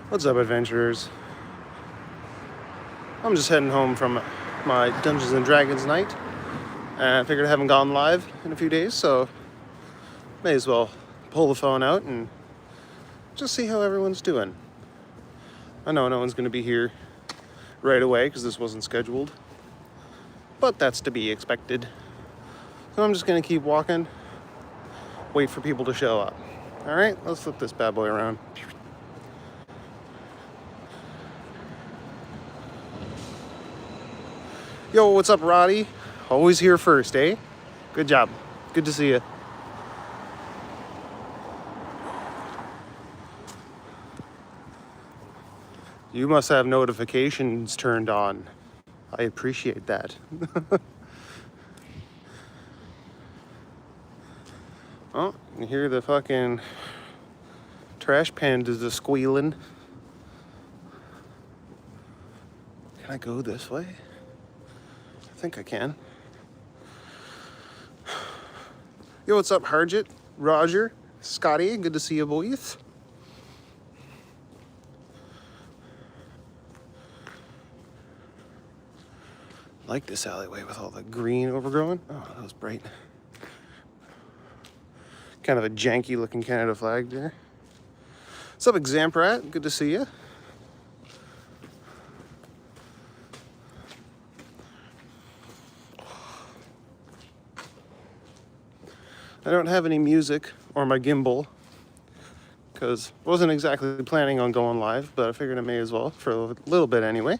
What's up, adventurers? I'm just heading home from my Dungeons and Dragons night, and I figured I haven't gone live in a few days, so may as well pull the phone out and just see how everyone's doing. I know no one's going to be here right away because this wasn't scheduled, but that's to be expected. So I'm just going to keep walking, wait for people to show up. All right, let's flip this bad boy around. Yo, what's up, Roddy? Always here first, eh? Good job. Good to see you. You must have notifications turned on. I appreciate that. Oh, you hear the fucking trash pandas are squealing. Can I go this way? I think I can. Yo, what's up, Harjit? Roger? Scotty? Good to see you, boys. I like this alleyway with all the green overgrowing. Oh, that was bright. Kind of a janky looking Canada flag there. What's up, Examprat? Good to see you. I don't have any music or my gimbal because I wasn't exactly planning on going live, but I figured I may as well for a little bit anyway.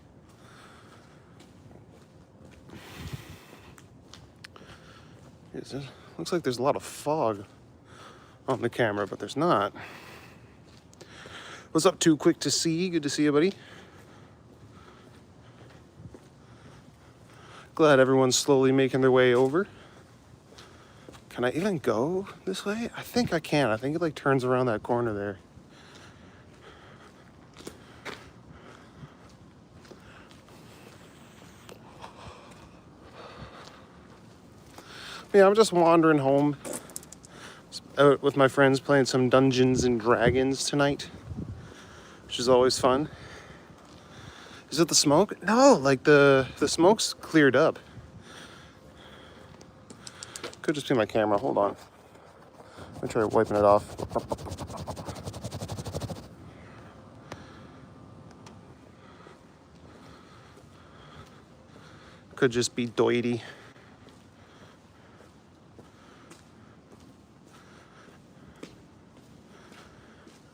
Looks like there's a lot of fog on the camera, but there's not. What's up, Too Quick to See? Good to see you, buddy. Glad everyone's slowly making their way over. Can I even go this way? I think I can. I think it like turns around that corner there. Yeah, I'm just wandering home. Out with my friends playing some Dungeons and Dragons tonight, which is always fun. Is it the smoke? No, like the smoke's cleared up. Could just be my camera. Hold on. Let me try wiping it off. Could just be doity.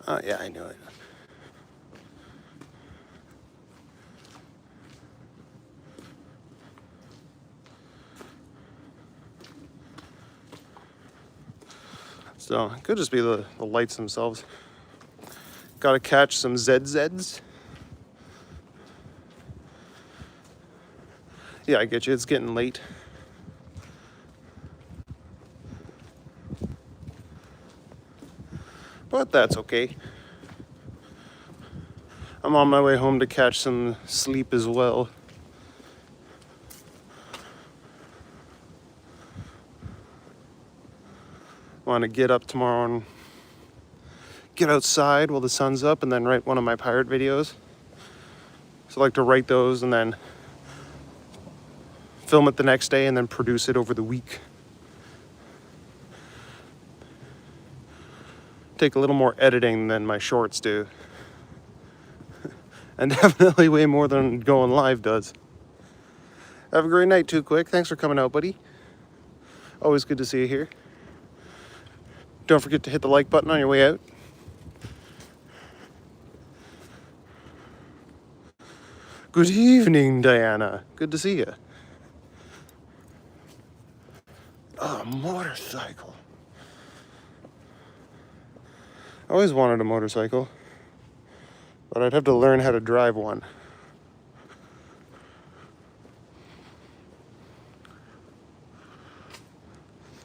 Oh, yeah, I knew it. So, it could just be the lights themselves. Gotta catch some ZZs. Yeah, I get you. It's getting late. But that's okay. I'm on my way home to catch some sleep as well. Want to get up tomorrow and get outside while the sun's up and then write one of my pirate videos. So I like to write those and then film it the next day and then produce it over the week. Take a little more editing than my shorts do. And definitely way more than going live does. Have a great night, Too Quick. Thanks for coming out, buddy. Always good to see you here. Don't forget to hit the like button on your way out. Good evening, Diana. Good to see you. Oh, motorcycle. I always wanted a motorcycle, but I'd have to learn how to drive one.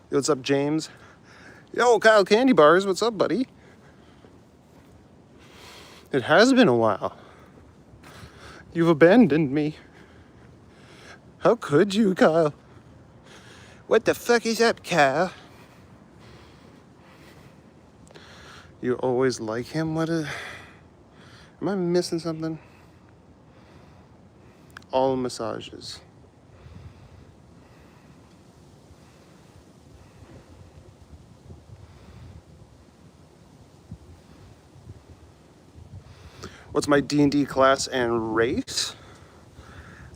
Yo, what's up, James? Yo, Kyle Candy Bars, what's up, buddy? It has been a while. You've abandoned me. How could you, Kyle? What the fuck is up, Kyle? You always like him? What a... Am I missing something? All massages. What's my D&D class and race?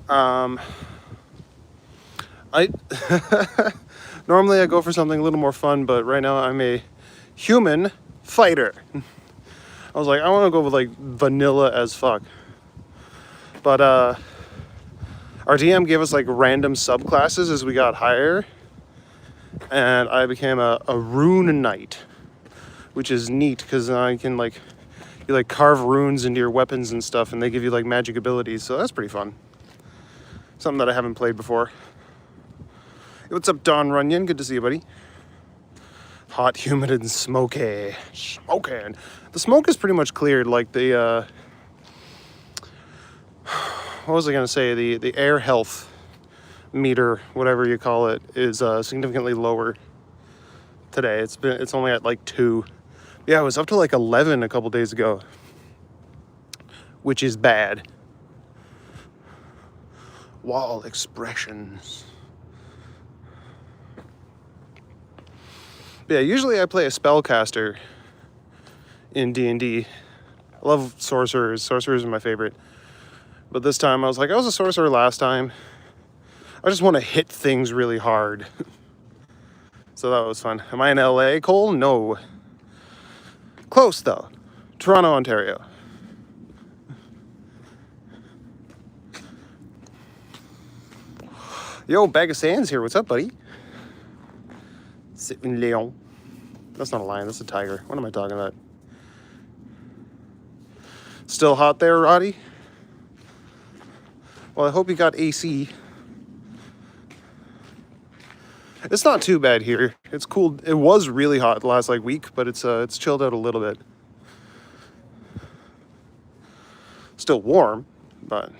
I normally I go for something a little more fun, but right now I'm a human fighter. I was like, I want to go with like vanilla as fuck. But our DM gave us like random subclasses as we got higher, and I became a rune knight, which is neat because I can like you like carve runes into your weapons and stuff, and they give you like magic abilities. So that's pretty fun. Something that I haven't played before. Hey, what's up, Don Runyon? Good to see you, buddy. Hot, humid, and smoky. Smoking. The smoke is pretty much cleared. Like the what was I gonna say? The air health meter, whatever you call it, is significantly lower today. It's only at like 2. Yeah, it was up to like 11 a couple days ago, which is bad. Wall expressions. But yeah, usually I play a spellcaster in D&D. I love sorcerers. Sorcerers are my favorite. But this time I was like, I was a sorcerer last time. I just want to hit things really hard. So that was fun. Am I in LA, Cole? No. Close though. Toronto, Ontario. Yo, Bag of Sands here. What's up, buddy? Sitting Leon. That's not a lion, that's a tiger. What am I talking about? Still hot there, Roddy? Well, I hope you got AC. It's not too bad here. It's cool. It was really hot the last like week, but it's chilled out a little bit. Still warm, but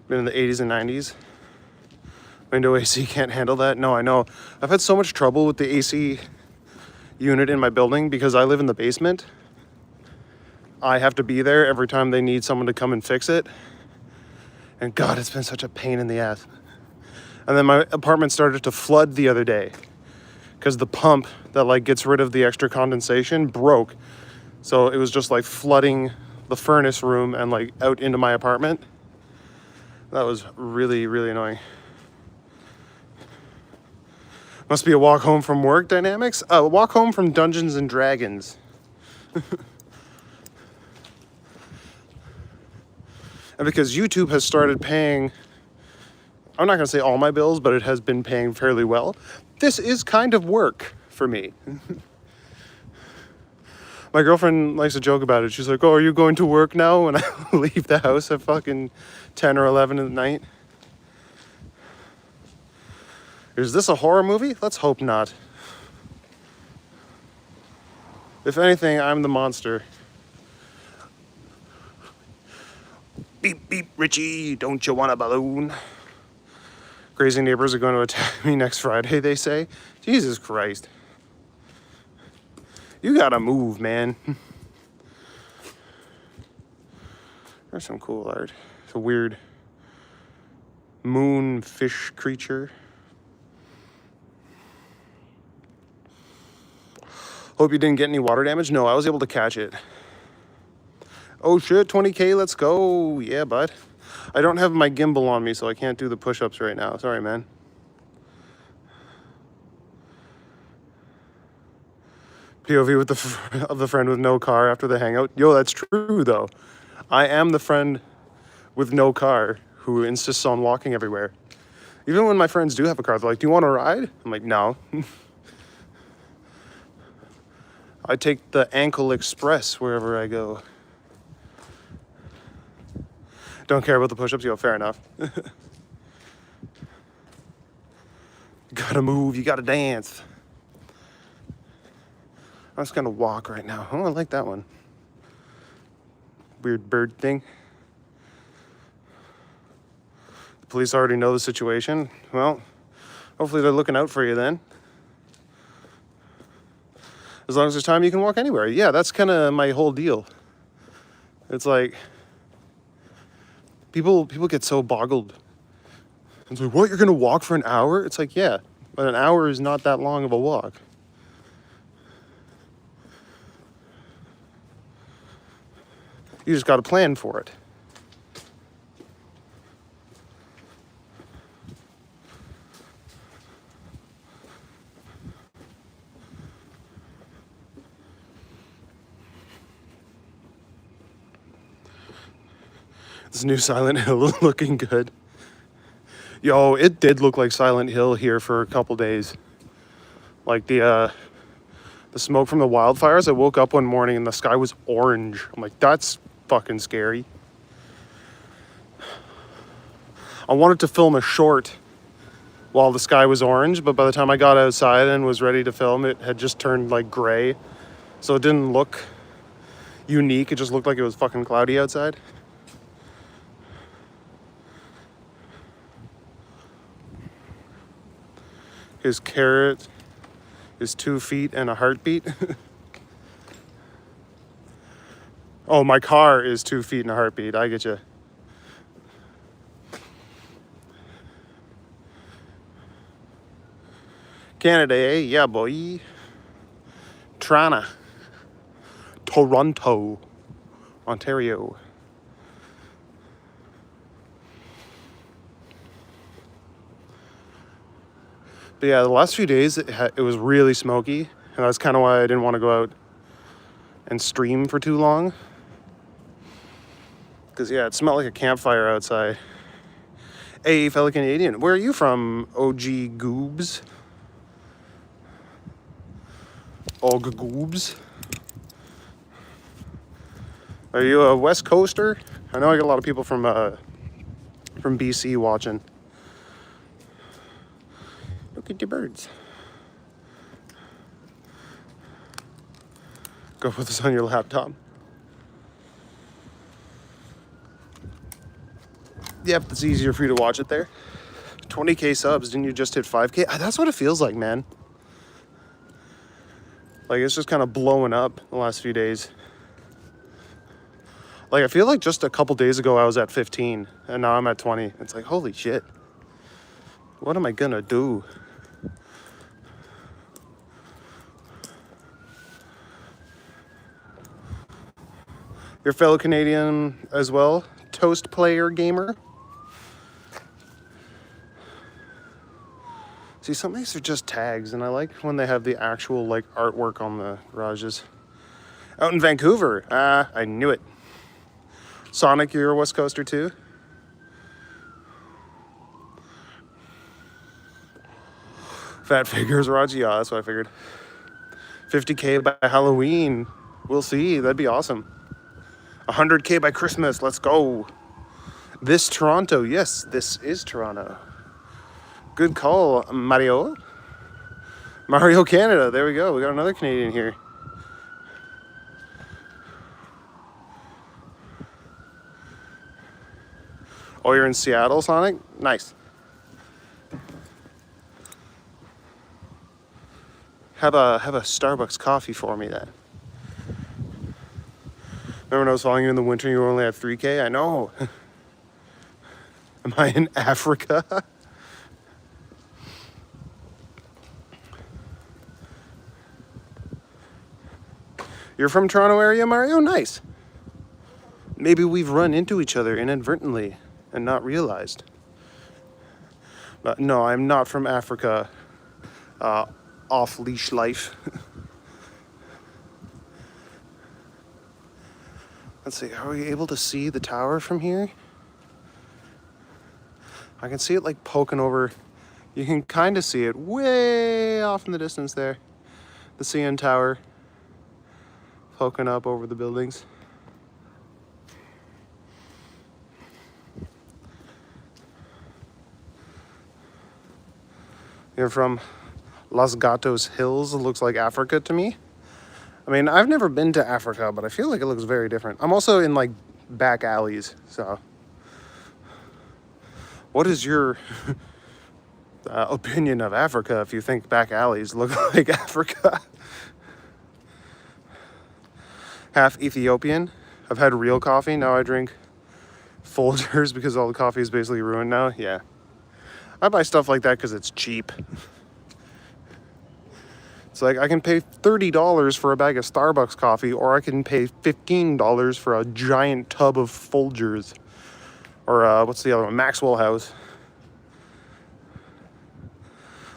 been in the 80s and 90s. Window AC can't handle that. No, I know. I've had so much trouble with the AC unit in my building because I live in the basement. I have to be there every time they need someone to come and fix it. And God, it's been such a pain in the ass. And then my apartment started to flood the other day because the pump that like gets rid of the extra condensation broke. So it was just like flooding the furnace room and like out into my apartment. That was really, really annoying. Must be a walk home from work dynamics. Walk home from Dungeons and Dragons. And because YouTube has started paying, I'm not gonna say all my bills, but it has been paying fairly well. This is kind of work for me. My girlfriend likes to joke about it. She's like, oh, are you going to work now when I leave the house at fucking 10 or 11 at night? Is this a horror movie? Let's hope not. If anything, I'm the monster. Beep, beep, Richie, don't you want a balloon? Crazy neighbors are going to attack me next Friday, they say. Jesus Christ. You gotta move, man. There's some cool art. It's a weird moon fish creature. Hope you didn't get any water damage. No, I was able to catch it. Oh shit, 20K, let's go. Yeah, bud. I don't have my gimbal on me, so I can't do the push-ups right now. Sorry, man. POV with the friend with no car after the hangout. Yo, that's true, though. I am the friend with no car who insists on walking everywhere. Even when my friends do have a car, they're like, do you want to ride? I'm like, no. I take the Ankle Express wherever I go. Don't care about the push-ups? Yo, fair enough. You gotta move, you gotta dance. I'm just gonna walk right now. Oh, I like that one. Weird bird thing. The police already know the situation. Well, hopefully they're looking out for you then. As long as there's time, you can walk anywhere. Yeah, that's kind of my whole deal. It's like people get so boggled. It's like, what, you're gonna walk for an hour? It's like, yeah, but an hour is not that long of a walk. You just got to plan for it. This new Silent Hill looking good. Yo, it did look like Silent Hill here for a couple days. Like the smoke from the wildfires. I woke up one morning and the sky was orange. I'm like, that's fucking scary. I wanted to film a short while the sky was orange, but by the time I got outside and was ready to film, it had just turned like gray. So it didn't look unique. It just looked like it was fucking cloudy outside. His carrot is 2 feet and a heartbeat. Oh, my car is 2 feet and a heartbeat. I get you. Canada, eh? Yeah, boy. Toronto, Ontario. But yeah, the last few days it was really smoky, and that's kind of why I didn't want to go out and stream for too long. Because yeah, it smelled like a campfire outside. Hey, fellow Canadian, where are you from, OG Goobs? Og Goobs? Are you a West Coaster? I know I got a lot of people from BC watching. Look at the birds. Go put this on your laptop. Yep, it's easier for you to watch it there. 20k subs, didn't you just hit 5k? That's what it feels like, man. Like, it's just kind of blowing up the last few days. Like, I feel like just a couple days ago I was at 15, and now I'm at 20. It's like, holy shit. What am I gonna do? Your fellow Canadian as well, Toast Player Gamer. See, some of these are just tags, and I like when they have the actual, like, artwork on the garages. Out in Vancouver. I knew it. Sonic, you're a West Coaster too? Fat figures, Roger. Yeah, that's what I figured. 50k by Halloween. We'll see. That'd be awesome. 100k by Christmas. Let's go. This Toronto. Yes, this is Toronto. Good call, Mario. Mario Canada. There we go. We got another Canadian here. Oh, you're in Seattle, Sonic? Nice. Have a Starbucks coffee for me then. Remember when I was following you in the winter and you were only at 3k? I know. Am I in Africa? You're from Toronto area, Mario? Nice. Maybe we've run into each other inadvertently and not realized. But no, I'm not from Africa. Off-leash life. Let's see, are we able to see the tower from here? I can see it like poking over. You can kind of see it way off in the distance there. The CN Tower poking up over the buildings. You're from Los Gatos Hills. It looks like Africa to me. I mean, I've never been to Africa, but I feel like it looks very different. I'm also in like back alleys, so. What is your opinion of Africa if you think back alleys look like Africa? half Ethiopian. I've had real coffee. Now I drink Folgers because all the coffee is basically ruined now. Yeah. I buy stuff like that because it's cheap. It's like I can pay $30 for a bag of Starbucks coffee, or I can pay $15 for a giant tub of Folgers. Or what's the other one? Maxwell House.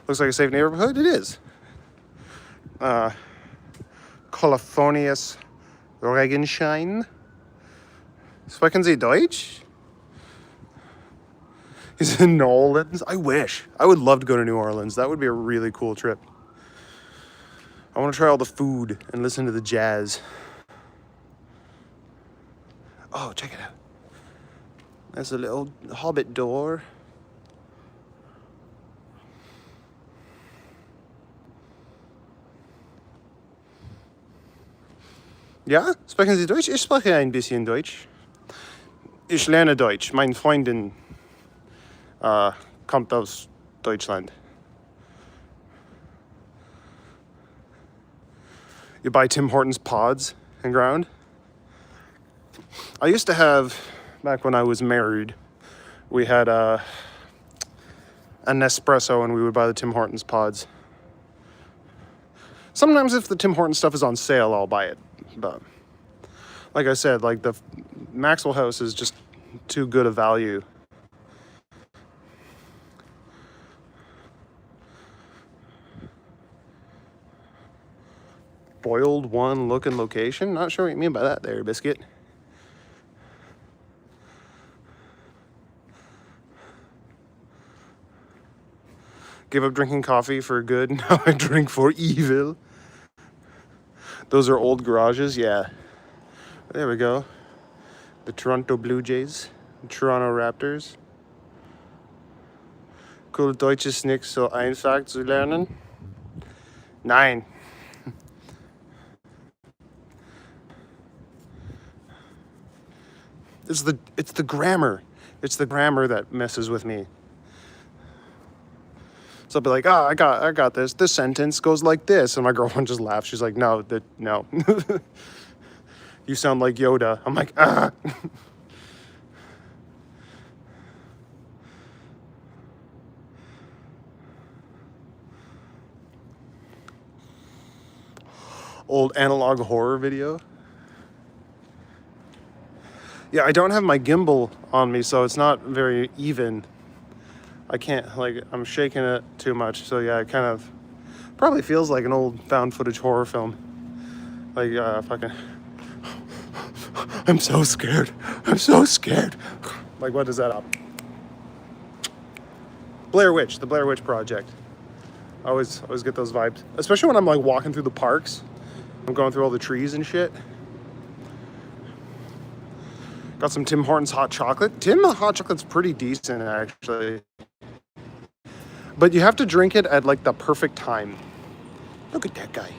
Looks like a safe neighborhood. It is. Californius Regenschein. Sprechen Sie Deutsch? He's in New Orleans. I wish. I would love to go to New Orleans. That would be a really cool trip. I want to try all the food and listen to the jazz. Oh, check it out. There's a little hobbit door. Ja? Sprechen Sie Deutsch? Ich spreche ein bisschen Deutsch. Ich lerne Deutsch. Meine Freundin kommt aus Deutschland. You buy Tim Hortons pods and ground. I used to have, back when I was married, we had an Nespresso and we would buy the Tim Hortons pods. Sometimes if the Tim Hortons stuff is on sale, I'll buy it. But like I said, like the Maxwell House is just too good a value. Boiled one looking location? Not sure what you mean by that there, biscuit. Give up drinking coffee for good, now I drink for evil. Those are old garages, yeah. There we go. The Toronto Blue Jays, the Toronto Raptors. Cool Deutsch ist nicht so einfach zu lernen. Nein. It's the grammar. It's the grammar that messes with me. So I'll be like, I got this. This sentence goes like this, and my girlfriend just laughs. She's like, no. You sound like Yoda. I'm like, ah. Old analog horror video. Yeah, I don't have my gimbal on me, so it's not very even. I can't, like, I'm shaking it too much. So yeah, it kind of probably feels like an old found footage horror film. Like, fucking, I'm so scared. I'm so scared. Like, what is that up? Blair Witch, the Blair Witch Project. I always get those vibes, especially when I'm like walking through the parks. I'm going through all the trees and shit. Got some Tim Hortons hot chocolate. Tim hot chocolate's pretty decent, actually. But you have to drink it at like the perfect time. Look at that guy.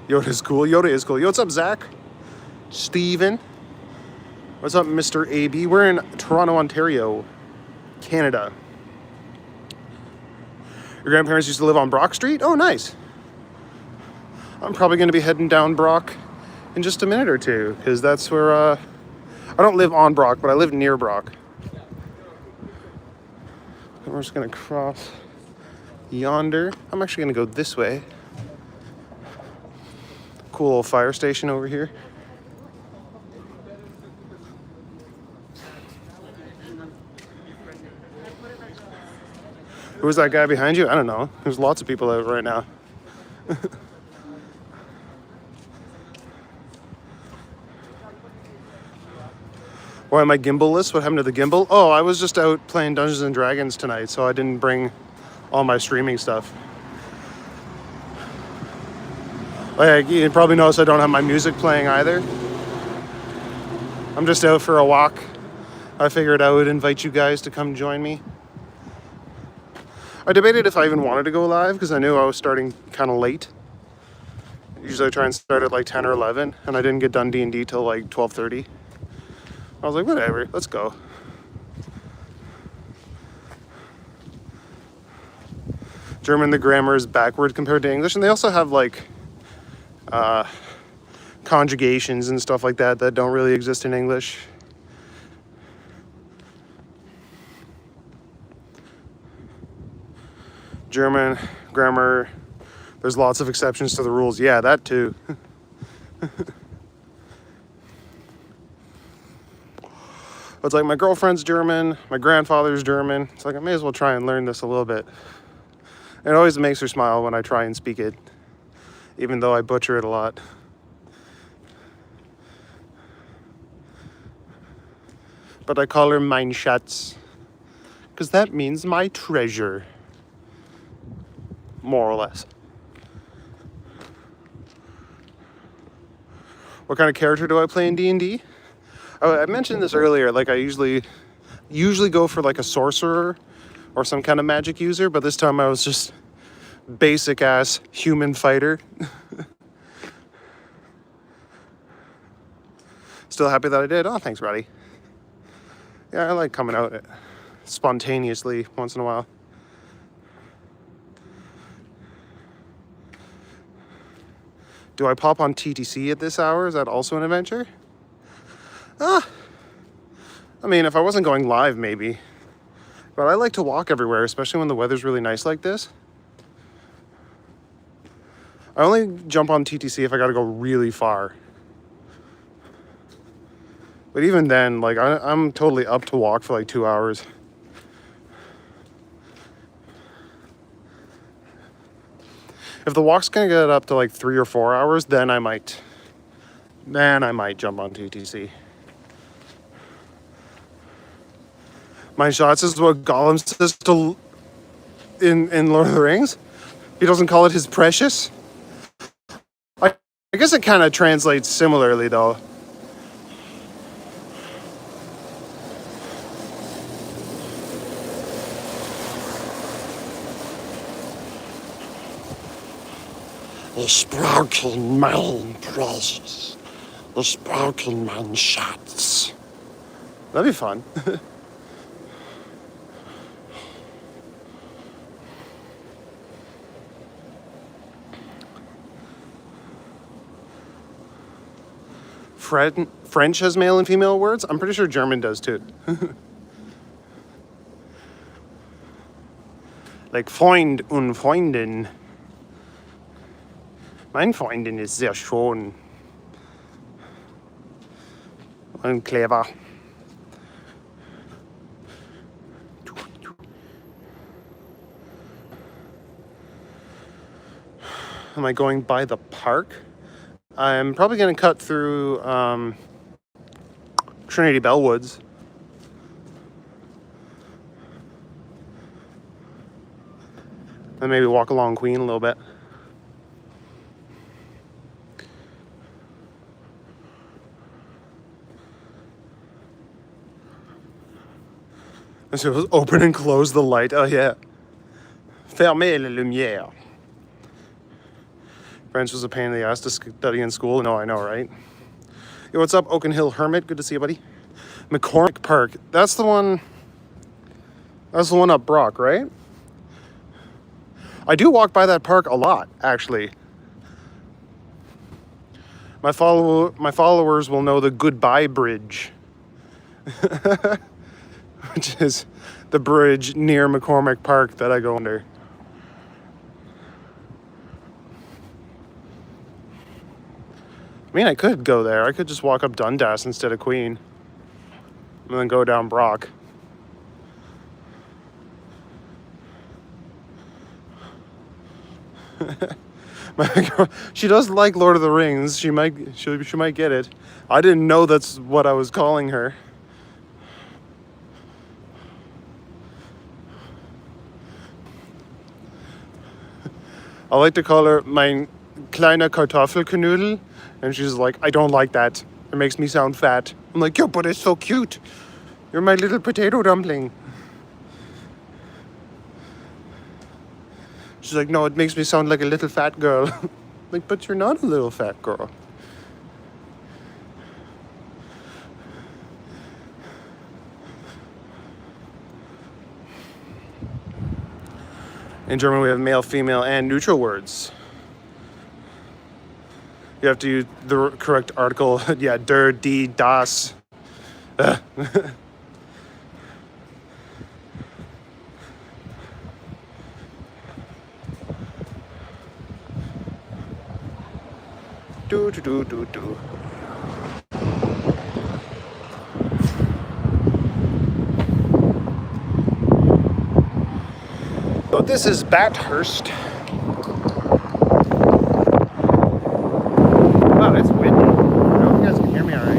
Yoda's cool. Yoda is cool. Yo, what's up, Zach? Steven. What's up, Mr. AB? We're in Toronto, Ontario, Canada. Your grandparents used to live on Brock Street? Oh, nice. I'm probably going to be heading down Brock in just a minute or two, because that's where, I don't live on Brock, but I live near Brock. And we're just going to cross yonder. I'm actually going to go this way. Cool little fire station over here. Who's that guy behind you? I don't know. There's lots of people out right now. Why am I gimbal-less? What happened to the gimbal? Oh, I was just out playing Dungeons and Dragons tonight, so I didn't bring all my streaming stuff. Like, you probably noticed I don't have my music playing either. I'm just out for a walk. I figured I would invite you guys to come join me. I debated if I even wanted to go live because I knew I was starting kind of late. Usually I try and start at like 10 or 11, and I didn't get done D&D till like 12:30. I was like, whatever, let's go. German, the grammar is backward compared to English, and they also have like conjugations and stuff like that that don't really exist in English. German grammar, there's lots of exceptions to the rules. Yeah, that too. It's like my girlfriend's German, my grandfather's German. It's like I may as well try and learn this a little bit. And it always makes her smile when I try and speak it, even though I butcher it a lot. But I call her mein Schatz, because that means my treasure, more or less. What kind of character do I play in D&D? Oh, I mentioned this earlier, like I usually go for like a sorcerer or some kind of magic user, but this time I was just basic ass human fighter. Still happy that I did. Oh, thanks, Roddy. Yeah, I like coming out spontaneously once in a while. Do I pop on TTC at this hour? Is that also an adventure? I mean, if I wasn't going live, maybe. But I like to walk everywhere, especially when the weather's really nice like this. I only jump on TTC if I gotta go really far. But even then, like, I'm totally up to walk for like 2 hours. If the walk's gonna get up to like 3 or 4 hours, then I might jump on TTC. My shots is what Gollum says to in Lord of the Rings. He doesn't call it his precious. I guess it kind of translates similarly though. Ich brauche mein precious. Ich brauche mein Schatz. That'd be fun. French has male and female words? I'm pretty sure German does too. Like Freund und Freundin. Mein Freundin ist sehr schön. Und clever. Am I going by the park? I'm probably going to cut through Trinity Bellwoods. And maybe walk along Queen a little bit. And so it was open and close the light. Oh yeah. Fermez la lumière. French was a pain in the ass to study in school. No, I know, right? Yo, what's up, Oaken Hill Hermit? Good to see you, buddy. McCormick Park. That's the one. That's the one up Brock, right? I do walk by that park a lot, actually. My followers will know the Goodbye Bridge, which is the bridge near McCormick Park that I go under. I mean, I could go there. I could just walk up Dundas instead of Queen. And then go down Brock. My girl, she does like Lord of the Rings. She might get it. I didn't know that's what I was calling her. I like to call her mein kleiner Kartoffelknödel. And she's like, I don't like that. It makes me sound fat. I'm like, yo, but it's so cute. You're my little potato dumpling. She's like, no, it makes me sound like a little fat girl. Like, but you're not a little fat girl. In German, we have male, female, and neutral words. You have to use the correct article. Yeah, der, die, das. Do, do, do, do, do. So this is Bathurst. Wow, it's windy. I don't know if you guys can hear me alright.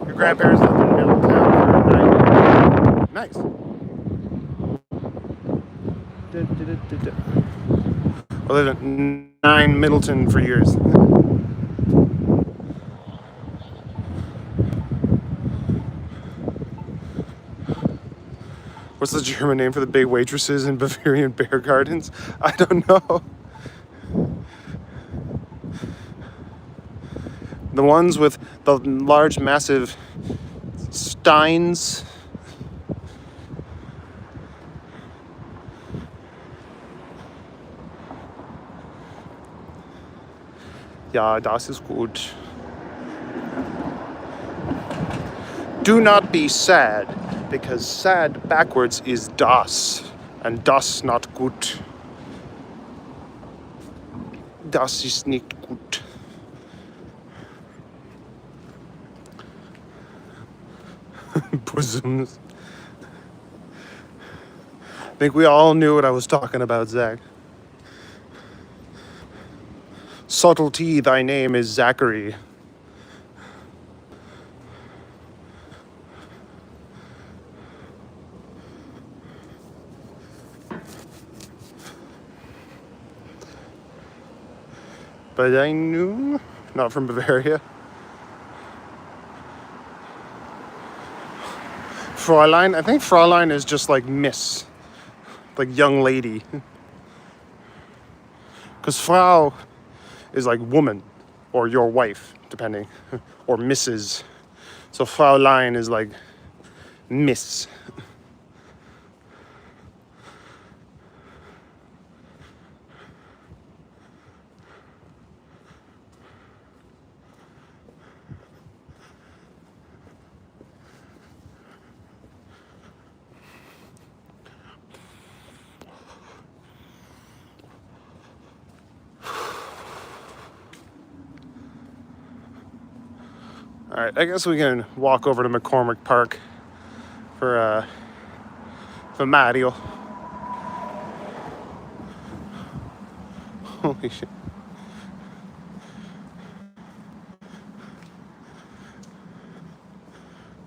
Your grandparents lived in Middletown for 9 years. Nice. I lived in 9 Middleton for years. What's the German name for the big waitresses in Bavarian bear gardens? I don't know. The ones with the large, massive steins. Ja, das ist gut. Do not be sad, because sad backwards is das, and das not gut. Das ist nicht gut. Bosoms. I think we all knew what I was talking about, Zach. Subtlety, thy name is Zachary. But I knew, not from Bavaria. Fräulein, I think Fräulein is just like Miss, like young lady. Because Frau is like woman, or your wife, depending, or Mrs. So Fräulein is like Miss. All right, I guess we can walk over to McCormick Park for Mario. Holy shit.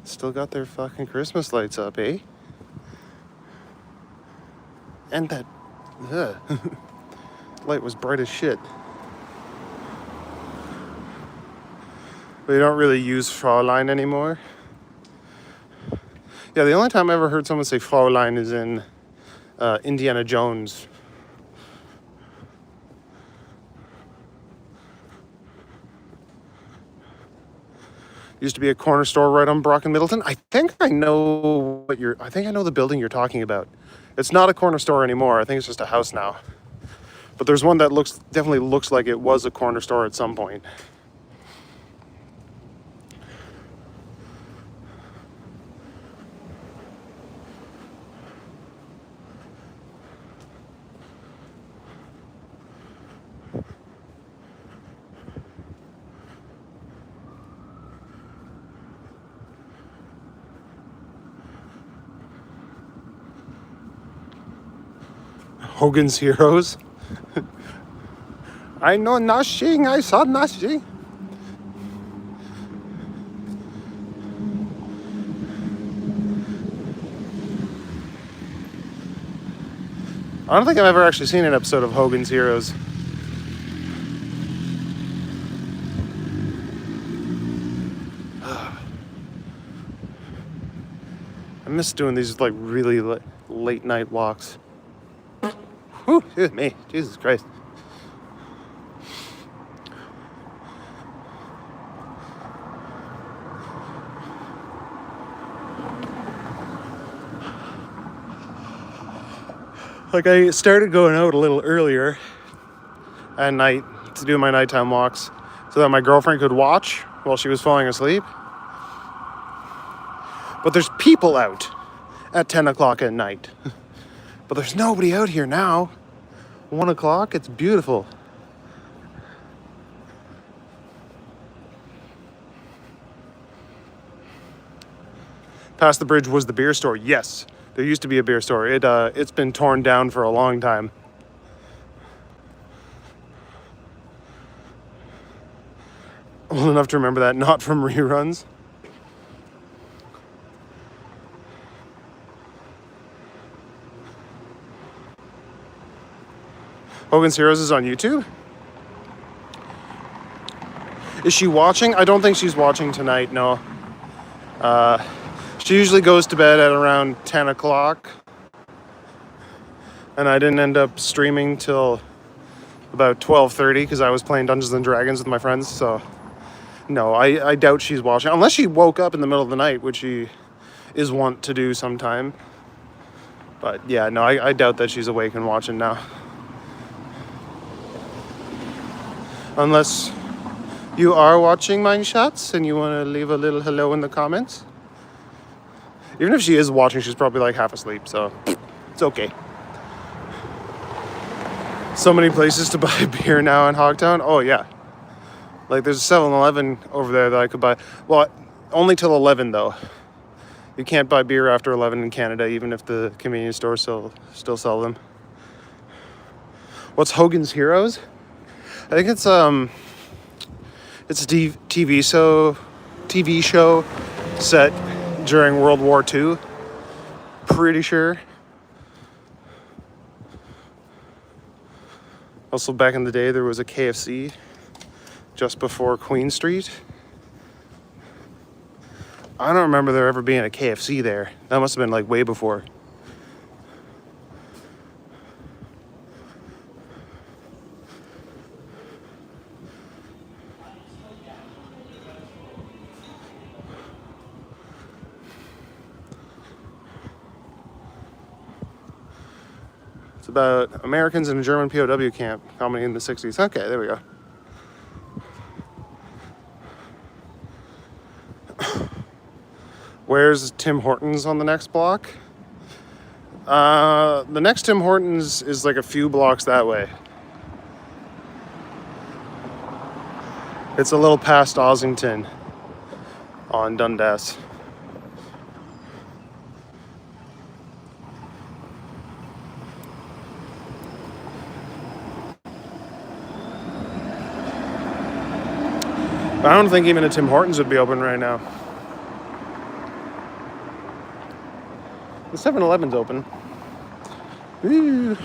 Still got their fucking Christmas lights up, eh? And that light was bright as shit. They don't really use Fräulein anymore. Yeah, the only time I ever heard someone say Fräulein is in Indiana Jones. Used to be a corner store right on Brock and Middleton. I think I know the building you're talking about. It's not a corner store anymore. I think it's just a house now. But there's one that definitely looks like it was a corner store at some point. Hogan's Heroes. I know nothing, I saw nothing. I don't think I've ever actually seen an episode of Hogan's Heroes. I miss doing these like really late night walks. Whew, excuse me, Jesus Christ. Like I started going out a little earlier at night to do my nighttime walks so that my girlfriend could watch while she was falling asleep. But there's people out at 10 o'clock at night. But there's nobody out here now. 1 o'clock, it's beautiful. Past the bridge was the beer store. Yes, there used to be a beer store. It's been torn down for a long time. Old enough to remember that, not from reruns. Hogan's Heroes is on YouTube. Is she watching? I don't think she's watching tonight, no. She usually goes to bed at around 10 o'clock. And I didn't end up streaming till about 12:30 because I was playing Dungeons and Dragons with my friends, so no, I doubt she's watching. Unless she woke up in the middle of the night, which she is wont to do sometime. But yeah, no, I doubt that she's awake and watching now. Unless you are watching Mine Shots and you want to leave a little hello in the comments. Even if she is watching, she's probably like half asleep, so it's okay. So many places to buy beer now in Hogtown. Oh yeah. Like there's a 7-Eleven over there that I could buy. Well, only till 11 though. You can't buy beer after 11 in Canada, even if the convenience stores still sell them. What's Hogan's Heroes? I think it's a TV show set during World War II. Pretty sure. Also, back in the day, there was a KFC just before Queen Street. I don't remember there ever being a KFC there. That must have been like way before. It's about Americans in a German POW camp, comedy in the 60s. Okay, there we go. Where's Tim Hortons on the next block? The next Tim Hortons is like a few blocks that way. It's a little past Ossington on Dundas. I don't think even a Tim Hortons would be open right now. The 7-Eleven's open. Ooh.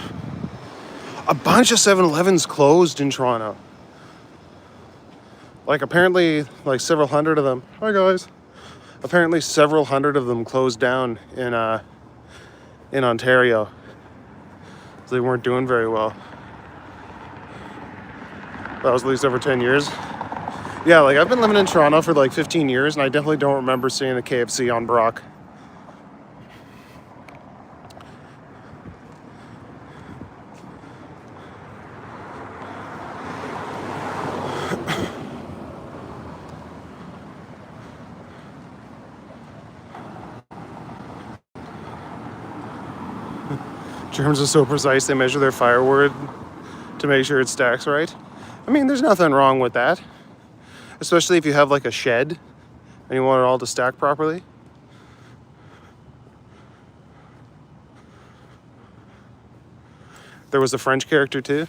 A bunch of 7-Elevens closed in Toronto. Like apparently, like several hundred of them. Hi guys. Apparently several hundred of them closed down in Ontario. So they weren't doing very well. That was at least over 10 years. Yeah, like I've been living in Toronto for like 15 years and I definitely don't remember seeing a KFC on Brock. Germs are so precise, they measure their firewood to make sure it stacks right. I mean, there's nothing wrong with that. Especially if you have like a shed and you want it all to stack properly. There was a French character too.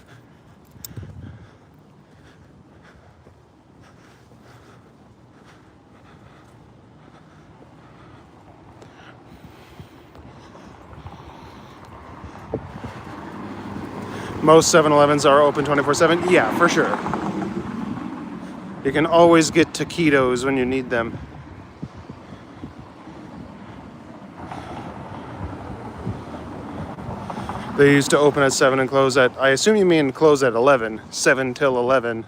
Most 7-Elevens are open 24/7. Yeah, for sure. You can always get taquitos when you need them. They used to open at 7 and close at, I assume you mean close at 11. 7 till 11.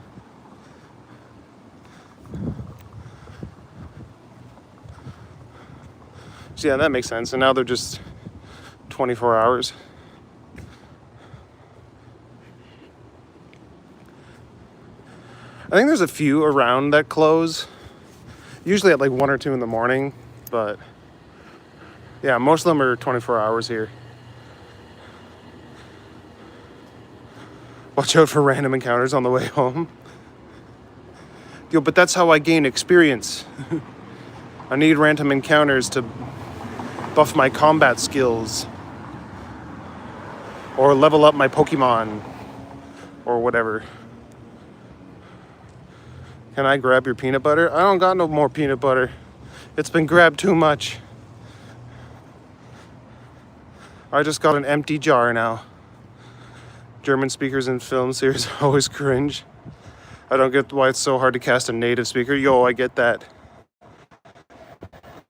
So yeah, that makes sense. And now they're just 24 hours. I think there's a few around that close, usually at like 1 or 2 in the morning, but yeah, most of them are 24 hours here. Watch out for random encounters on the way home. Yo, but that's how I gain experience. I need random encounters to buff my combat skills. Or level up my Pokemon. Or whatever. Can I grab your peanut butter? I don't got no more peanut butter. It's been grabbed too much. I just got an empty jar now. German speakers in film series always cringe. I don't get why it's so hard to cast a native speaker. Yo, I get that.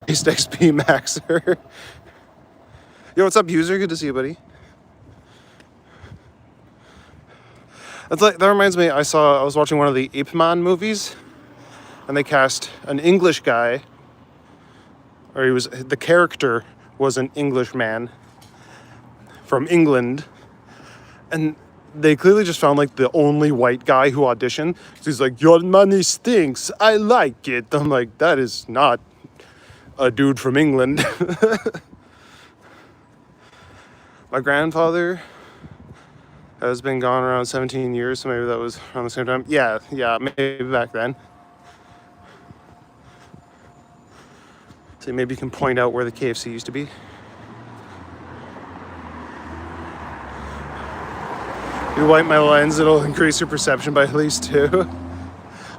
East XP Maxer. Yo, what's up, user? Good to see you, buddy. That reminds me, I was watching one of the Ip Man movies, and they cast an English guy, or the character was an Englishman from England, and they clearly just found like the only white guy who auditioned. So he's like, your money stinks, I like it. I'm like, that is not a dude from England. My grandfather has been gone around 17 years, so maybe that was around the same time. Yeah, maybe back then. So maybe you can point out where the KFC used to be. You wipe my lens, it'll increase your perception by at least 2.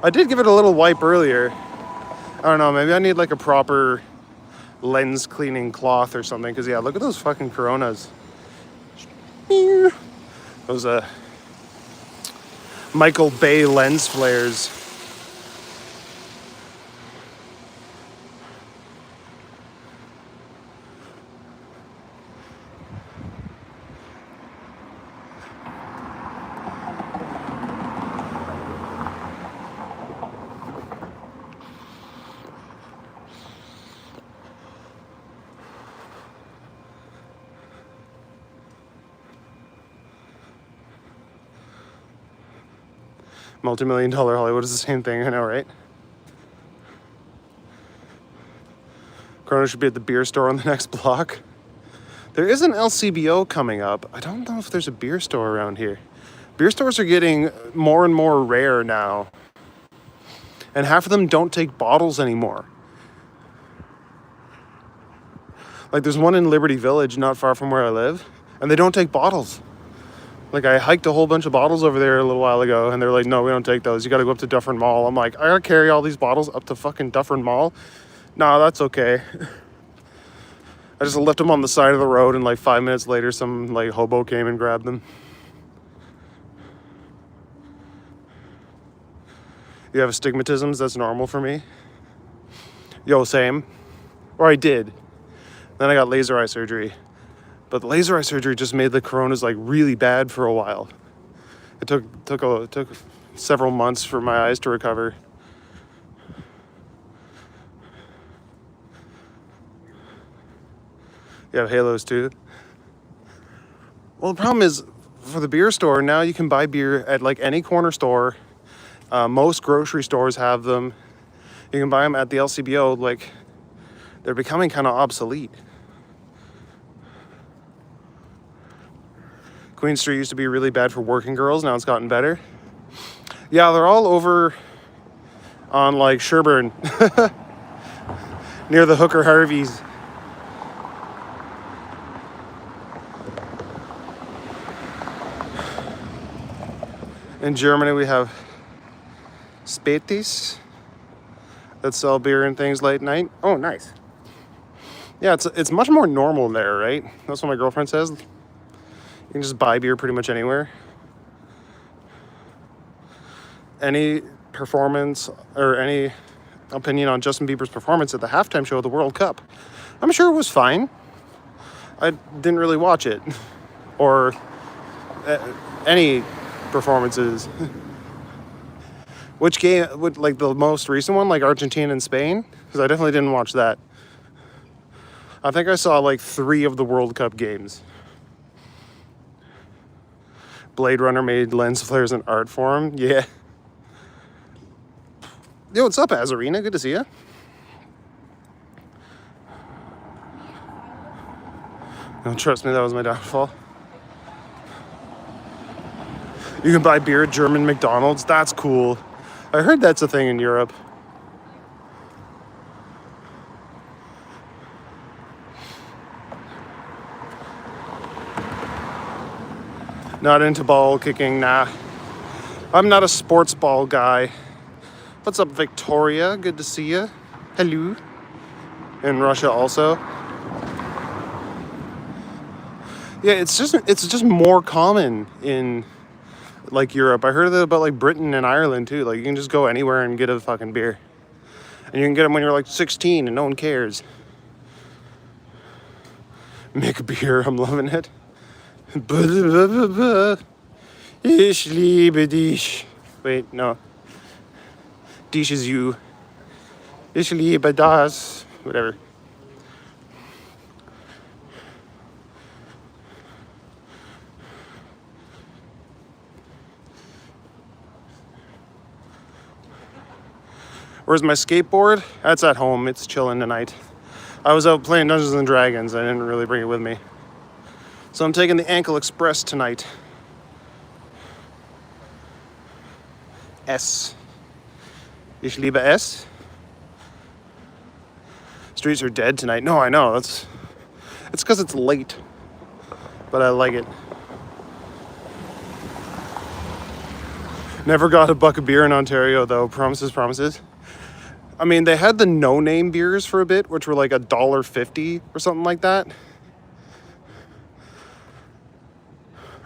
I did give it a little wipe earlier. I don't know, maybe I need like a proper lens cleaning cloth or something, because yeah, look at those fucking Coronas. Those Michael Bay lens flares. Multi-million-dollar Hollywood is the same thing, I know, right? Corona should be at the beer store on the next block. There is an LCBO coming up. I don't know if there's a beer store around here. Beer stores are getting more and more rare now. And half of them don't take bottles anymore. Like there's one in Liberty Village, not far from where I live, and they don't take bottles. Like, I hiked a whole bunch of bottles over there a little while ago, and they're like, no, we don't take those. You gotta go up to Dufferin Mall. I'm like, I gotta carry all these bottles up to fucking Dufferin Mall? Nah, that's okay. I just left them on the side of the road, and like 5 minutes later, some like hobo came and grabbed them. You have astigmatisms? That's normal for me. Yo, same. Or I did. Then I got laser eye surgery. But the laser eye surgery just made the Coronas like really bad for a while. It took several months for my eyes to recover. You have halos too? Well, the problem is for the beer store, now you can buy beer at like any corner store. Most grocery stores have them. You can buy them at the LCBO. Like, they're becoming kind of obsolete. Queen Street used to be really bad for working girls. Now it's gotten better. Yeah, they're all over on like Sherburne. Near the Hooker Harveys. In Germany we have Spätis that sell beer and things late night. Oh, nice. Yeah, it's much more normal there, right? That's what my girlfriend says. You can just buy beer pretty much anywhere. Any performance or any opinion on Justin Bieber's performance at the halftime show of the World Cup? I'm sure it was fine. I didn't really watch it. Or any performances. Which game, like the most recent one, like Argentina and Spain? Because I definitely didn't watch that. I think I saw like 3 of the World Cup games. Blade Runner made lens flares an art form. Yeah. Yo, what's up, Azarina? Good to see you. No, trust me, that was my downfall. You can buy beer at German McDonald's. That's cool. I heard that's a thing in Europe. Not into ball kicking, nah. I'm not a sports ball guy. What's up, Victoria? Good to see you. Hello. In Russia also. Yeah, it's just more common in like Europe. I heard about like Britain and Ireland too. Like you can just go anywhere and get a fucking beer. And you can get them when you're like 16 and no one cares. Make a beer, I'm loving it. Ich liebe dich. Wait, no. Dich is you. Ich liebe das. Whatever. Where's my skateboard? That's at home. It's chilling tonight. I was out playing Dungeons and Dragons. I didn't really bring it with me. So I'm taking the Ankle Express tonight. S. Ich liebe es. Streets are dead tonight. No, I know. It's because it's late. But I like it. Never got a buck of beer in Ontario though. Promises, promises. I mean, they had the no-name beers for a bit, which were like $1.50 or something like that.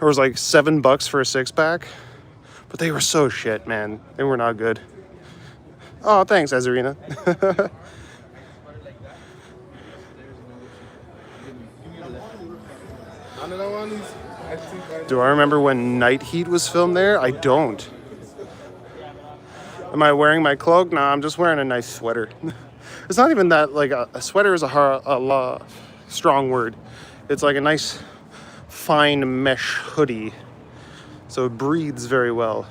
It was like $7 for a 6-pack. But they were so shit, man. They were not good. Oh, thanks, Azarina. Do I remember when Night Heat was filmed there? I don't. Am I wearing my cloak? Nah, I'm just wearing a nice sweater. It's not even that, like, a sweater is a strong word. It's like a nice, fine mesh hoodie. So it breathes very well.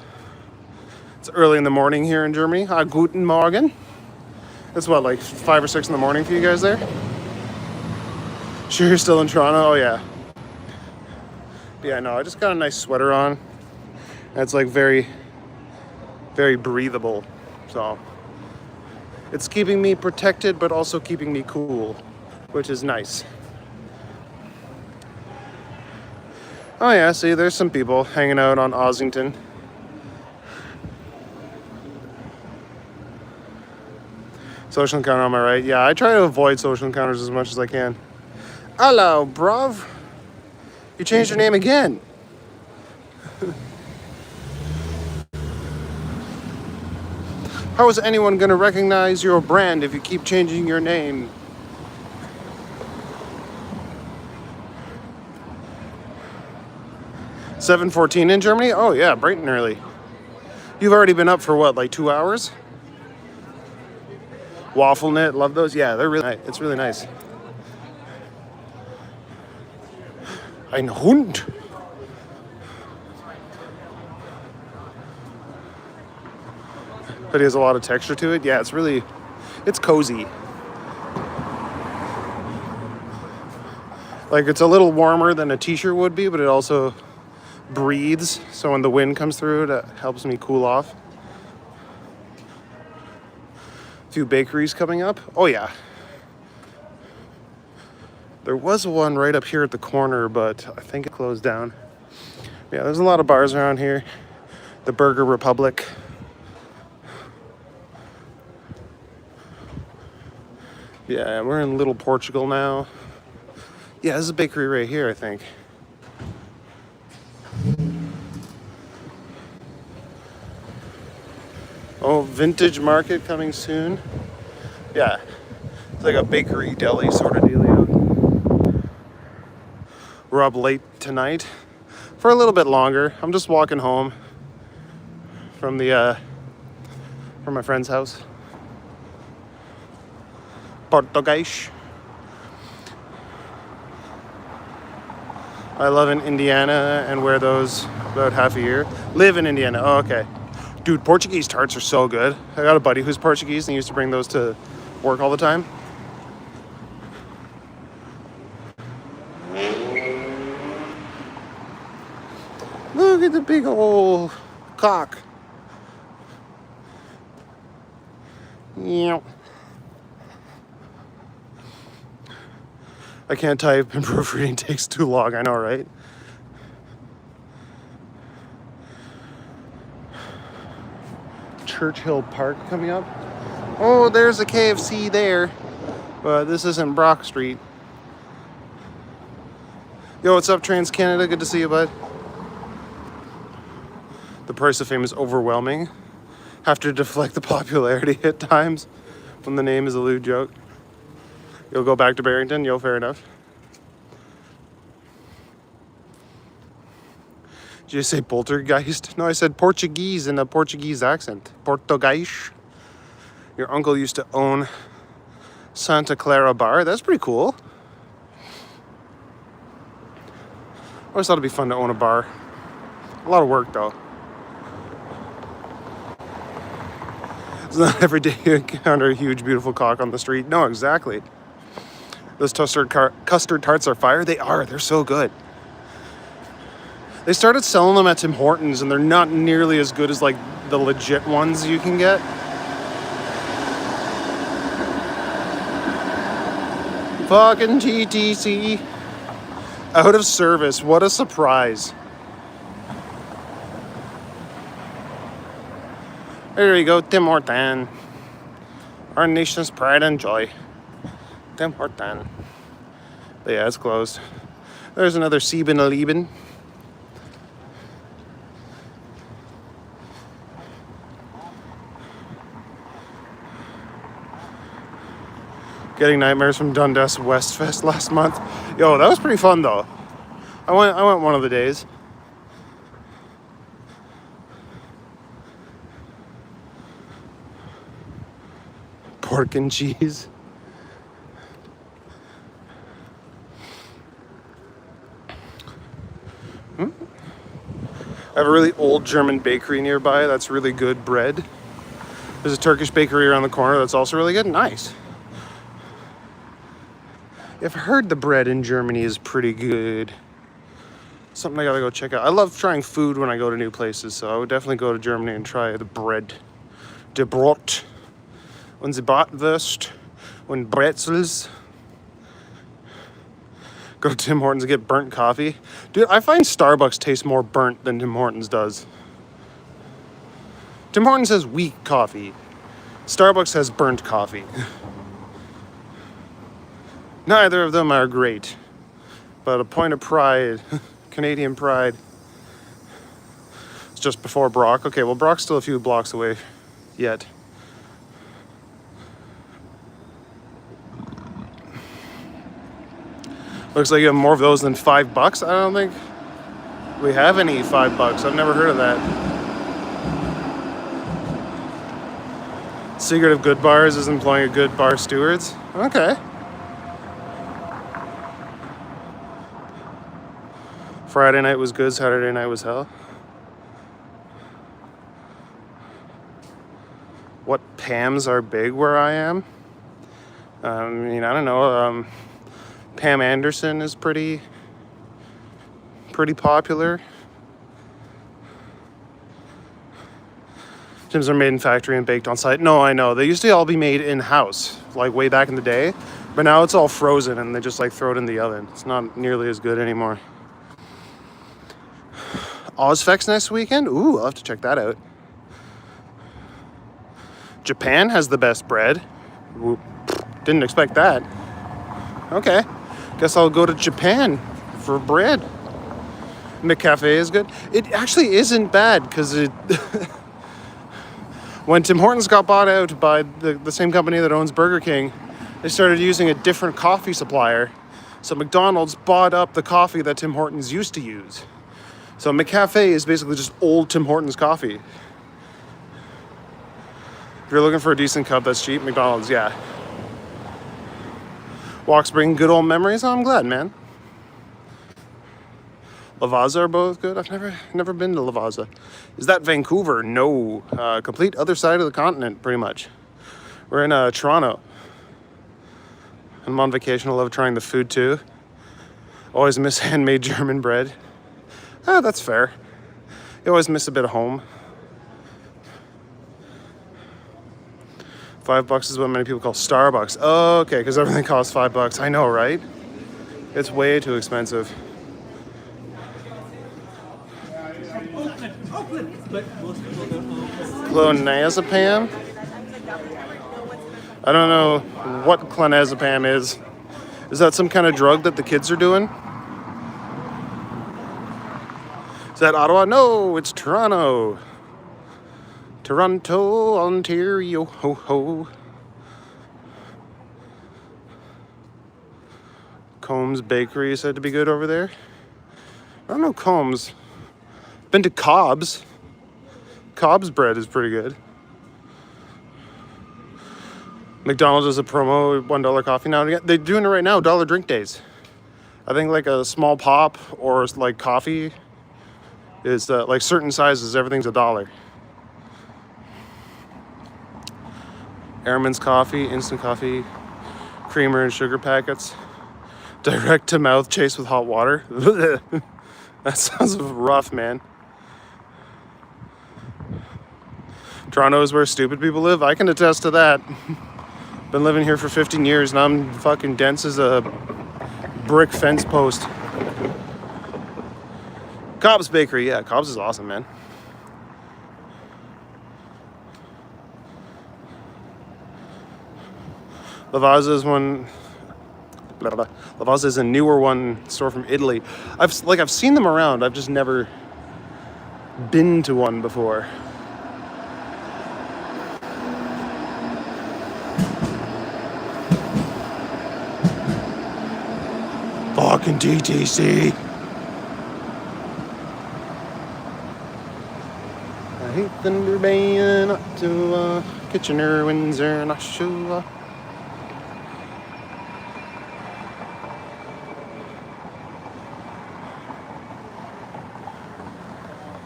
It's early in the morning here in Germany. Guten Morgen. It's what, like 5 or 6 in the morning for you guys there? Sure you're still in Toronto? Oh, yeah. But yeah, no, I just got a nice sweater on. It's like very, very breathable. So it's keeping me protected, but also keeping me cool, which is nice. Oh yeah, see, there's some people hanging out on Ossington. Social encounter on my right. Yeah, I try to avoid social encounters as much as I can. Hello, bruv. You changed your name again. How is anyone going to recognize your brand if you keep changing your name? $7:14 in Germany? Oh yeah, bright and early. You've already been up for what, like 2 hours? Waffle knit, love those. Yeah, they're really nice. It's really nice. Ein Hund. But it has a lot of texture to it. Yeah, it's cozy. Like, it's a little warmer than a t-shirt would be, but it also breathes. So when the wind comes through, it helps me cool off. A few bakeries coming up. Oh, yeah. There was one right up here at the corner, but I think it closed down. Yeah, there's a lot of bars around here. The Burger Republic. Yeah, we're in Little Portugal now. Yeah, this is a bakery right here, I think. Oh, Vintage Market coming soon. Yeah, it's like a bakery deli sort of dealio. We're up late tonight for a little bit longer. I'm just walking home from from my friend's house. Português. I live in Indiana and wear those about half a year. Live in Indiana. Oh, okay. Dude, Portuguese tarts are so good. I got a buddy who's Portuguese and he used to bring those to work all the time. Look at the big old cock. Yeah. I can't type and proofreading takes too long, I know, right? Churchill Park coming up. Oh, there's a KFC there. But this isn't Brock Street. Yo, what's up, Trans Canada? Good to see you, bud. The price of fame is overwhelming. Have to deflect the popularity at times when the name is a lewd joke. You'll go back to Barrington? Yo, fair enough. Did you say poltergeist? No, I said Portuguese in a Portuguese accent. Português. Your uncle used to own Santa Clara Bar. That's pretty cool. I always thought it'd be fun to own a bar. A lot of work, though. It's not every day you encounter a huge, beautiful cock on the street. No, exactly. Those custard tarts are fire. They are. They're so good. They started selling them at Tim Hortons, and they're not nearly as good as, like, the legit ones you can get. Fucking TTC. Out of service. What a surprise. There you go, Tim Hortons. Our nation's pride and joy. Tim Hortons. But yeah, it's closed. There's another Sieben Lieben. Getting nightmares from Dundas Westfest last month. Yo, that was pretty fun though. I went one of the days. Pork and cheese. I have a really old German bakery nearby that's really good bread. There's a Turkish bakery around the corner that's also really good. Nice. I've heard the bread in Germany is pretty good. Something I gotta go check out. I love trying food when I go to new places, so I would definitely go to Germany and try the bread. De Brot. Und die Bratwurst. Und Bretzels. Go to Tim Hortons and get burnt coffee. Dude, I find Starbucks tastes more burnt than Tim Hortons does. Tim Hortons has weak coffee. Starbucks has burnt coffee. Neither of them are great. But a point of pride, Canadian pride. It's just before Brock. Okay, well, Brock's still a few blocks away yet. Looks like you have more of those than $5. I don't think we have any $5. I've never heard of that. Secret of good bars is employing a good bar stewards. Okay. Friday night was good, Saturday night was hell. What Pams are big where I am? I mean, I don't know. Pam Anderson is pretty popular. Tim's are made in factory and baked on site. No, I know. They used to all be made in-house, like way back in the day. But now it's all frozen and they just like throw it in the oven. It's not nearly as good anymore. Ozfex next weekend? Ooh, I'll have to check that out. Japan has the best bread. Ooh, didn't expect that. Okay. Guess I'll go to Japan for bread. McCafe is good. It actually isn't bad because it... when Tim Hortons got bought out by the same company that owns Burger King, they started using a different coffee supplier. So McDonald's bought up the coffee that Tim Hortons used to use. So McCafe is basically just old Tim Hortons coffee. If you're looking for a decent cup that's cheap, McDonald's, yeah. Walks bring good old memories. Oh, I'm glad, man. Lavaza are both good. I've never been to Lavaza. Is that Vancouver? No. Complete other side of the continent, pretty much. We're in Toronto. I'm on vacation. I love trying the food too. Always miss handmade German bread. Ah, that's fair. You always miss a bit of home. $5 is what many people call Starbucks. Oh, okay, because everything costs $5. I know, right? It's way too expensive. Clonazepam? I don't know what clonazepam is. Is that some kind of drug that the kids are doing? Is that Ottawa? No, it's Toronto. Toronto, Ontario, ho ho. Combs Bakery is said to be good over there. I don't know Combs. Been to Cobb's. Cobb's bread is pretty good. McDonald's does a promo, $1 coffee now and again. They're doing it right now, dollar drink days. I think like a small pop or like coffee is like certain sizes, everything's $1. Airman's coffee, instant coffee, creamer and sugar packets. Direct to mouth chased with hot water. That sounds rough, man. Toronto is where stupid people live. I can attest to that. Been living here for 15 years and I'm fucking dense as a brick fence post. Cobb's Bakery, yeah, Cobb's is awesome, man. Lavazza is one. Lavazza is a newer one, store from Italy. I've seen them around. I've just never been to one before. Fucking TTC. I hate Thunder Bay, not to Kitchener, Windsor, Nashua.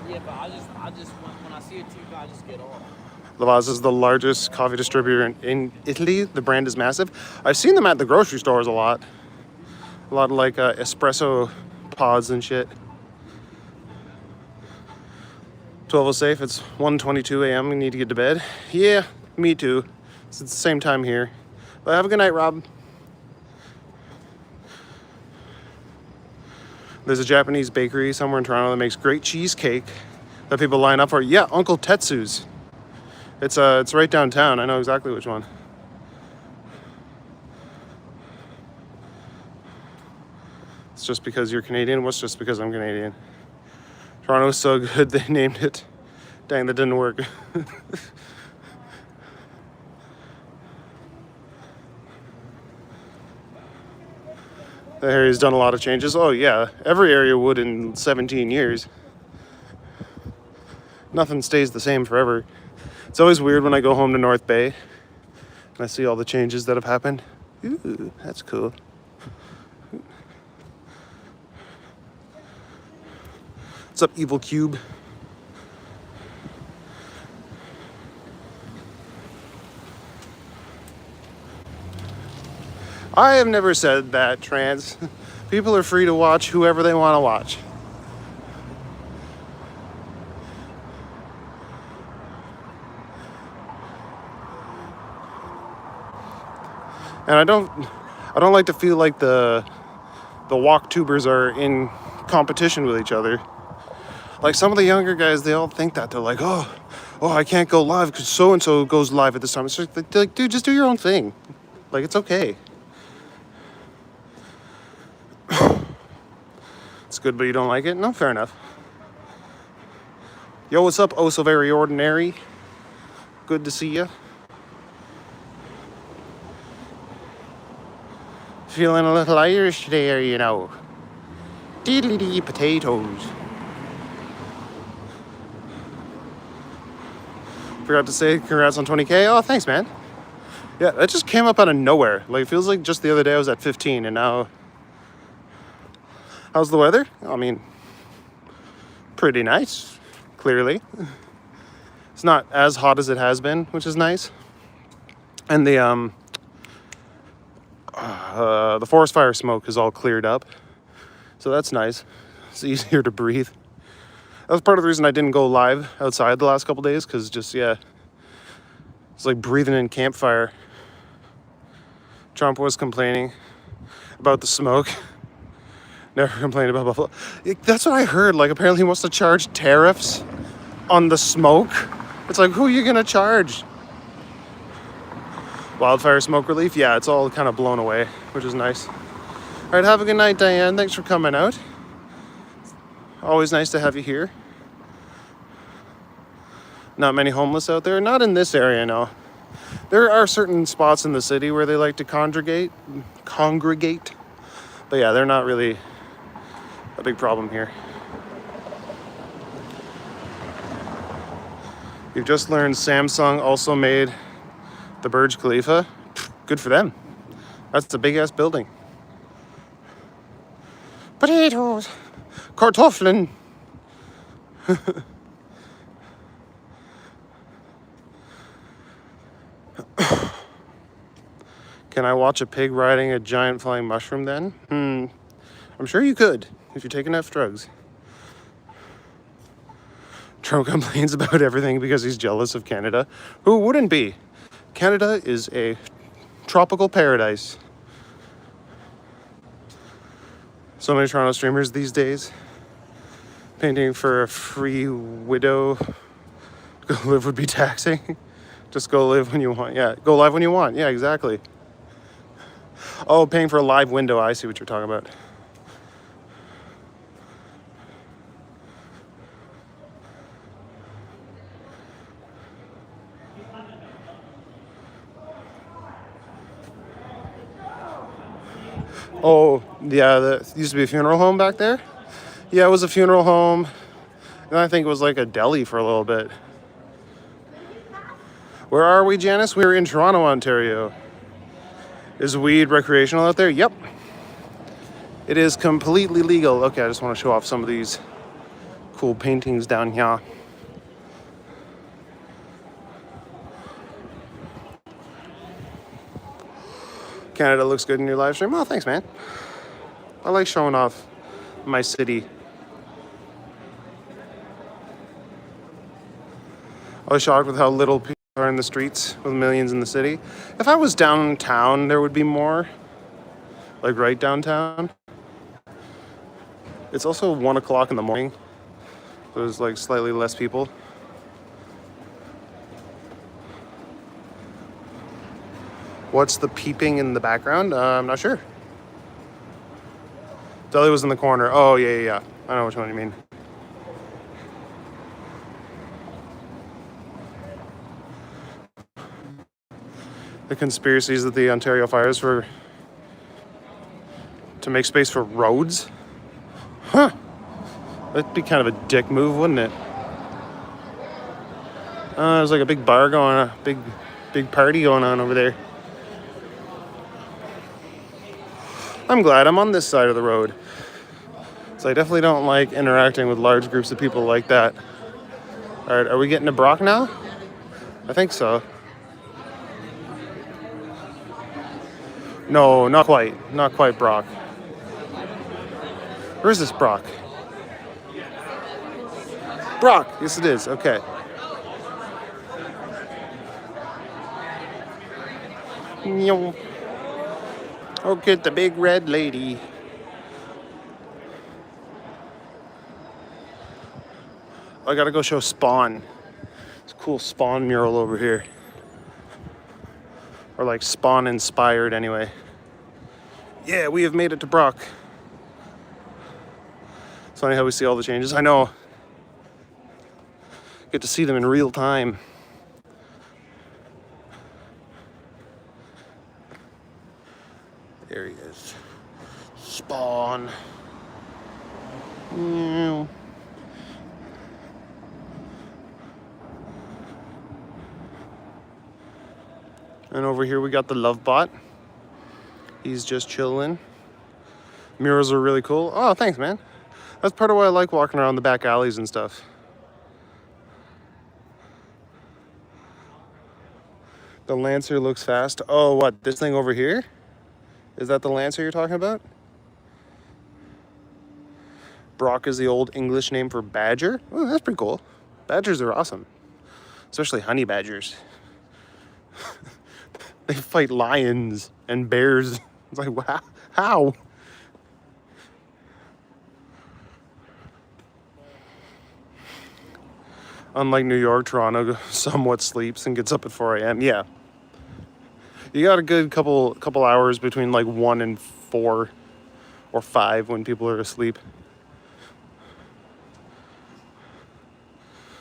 Yeah, but I just when I see a tube, I just get off. Lavazza is the largest coffee distributor in Italy. The brand is massive. I've seen them at the grocery stores a lot. A lot of like espresso pods and shit. 12 is safe. It's 1:22 a.m. We need to get to bed. Yeah, me too. It's the same time here. But have a good night, Rob. There's a Japanese bakery somewhere in Toronto that makes great cheesecake that people line up for. Yeah, Uncle Tetsu's. It's right downtown. I know exactly which one. It's just because you're Canadian. What's just because I'm Canadian? Toronto's so good they named it. Dang, that didn't work. The area's done a lot of changes. Oh yeah, every area would in 17 years. Nothing stays the same forever. It's always weird when I go home to North Bay and I see all the changes that have happened. Ooh, that's cool. What's up, Evil Cube? I have never said that, trans. People are free to watch whoever they want to watch. And I don't like to feel like the walk tubers are in competition with each other. Like some of the younger guys, they all think that. They're like, oh, I can't go live because so-and-so goes live at this time. It's just like, dude, just do your own thing. Like, it's okay. It's good, but you don't like it? No, fair enough. Yo, what's up? Oh, so very ordinary. Good to see you. Feeling a little Irish there, you know. Diddly-dee potatoes. Forgot to say congrats on 20K. Oh, thanks, man. Yeah, that just came up out of nowhere. Like, it feels like just the other day I was at 15 and now... How's the weather? I mean, pretty nice, clearly. It's not as hot as it has been, which is nice. And the forest fire smoke is all cleared up. So that's nice. It's easier to breathe. That was part of the reason I didn't go live outside the last couple days, because just, yeah, it's like breathing in campfire. Trump was complaining about the smoke. Never complained about Buffalo. That's what I heard. Like, apparently he wants to charge tariffs on the smoke. It's like, who are you going to charge? Wildfire smoke relief? Yeah, it's all kind of blown away, which is nice. All right, have a good night, Diane. Thanks for coming out. Always nice to have you here. Not many homeless out there. Not in this area, no. There are certain spots in the city where they like to congregate. But yeah, they're not really a big problem here. You've just learned Samsung also made the Burj Khalifa. Good for them. That's a big ass building. Potatoes, Kartoffeln. Can I watch a pig riding a giant flying mushroom then? I'm sure you could if you take enough drugs. Trump complains about everything because he's jealous of Canada. Who wouldn't be? Canada is a tropical paradise. So many Toronto streamers these days. Painting for a free widow. Go live would be taxing. Just go live when you want. Yeah, go live when you want. Yeah, exactly. Oh, paying for a live window. I see what you're talking about. Oh, yeah, there used to be a funeral home back there. Yeah, it was a funeral home. And I think it was like a deli for a little bit. Where are we, Janice? We're in Toronto, Ontario. Is weed recreational out there? Yep. It is completely legal. Okay, I just want to show off some of these cool paintings down here. Canada looks good in your live stream. Oh, thanks, man. I like showing off my city. I was shocked with how little people are in the streets with millions in the city. If I was downtown, there would be more. Like right downtown. It's also 1 o'clock in the morning. So there's like slightly less people. What's the peeping in the background? I'm not sure. Deli was in the corner. Oh, yeah. I know which one you mean. The conspiracies that the Ontario fires were to make space for roads? Huh. That'd be kind of a dick move, wouldn't it? There's like a big bar going on, big party going on over there. I'm glad I'm on this side of the road. So I definitely don't like interacting with large groups of people like that. All right, are we getting to Brock now? I think so. No, not quite. Not quite Brock. Where is this Brock? Brock! Yes, it is. Okay. Oh, get the big red lady. I gotta go show Spawn. It's a cool Spawn mural over here. Or like Spawn inspired anyway. Yeah, we have made it to Brock. It's funny how we see all the changes. I know. Get to see them in real time. There he is. Spawn. And over here we got the Love Bot. He's just chilling. Murals are really cool. Oh, thanks, man. That's part of why I like walking around the back alleys and stuff. The Lancer looks fast. Oh, what? This thing over here? Is that the Lancer you're talking about? Brock is the old English name for badger. Oh, that's pretty cool. Badgers are awesome. Especially honey badgers. They fight lions and bears. It's like, wow, how? Unlike New York, Toronto somewhat sleeps and gets up at 4 a.m. Yeah. You got a good couple hours between like 1 and 4 or 5 when people are asleep.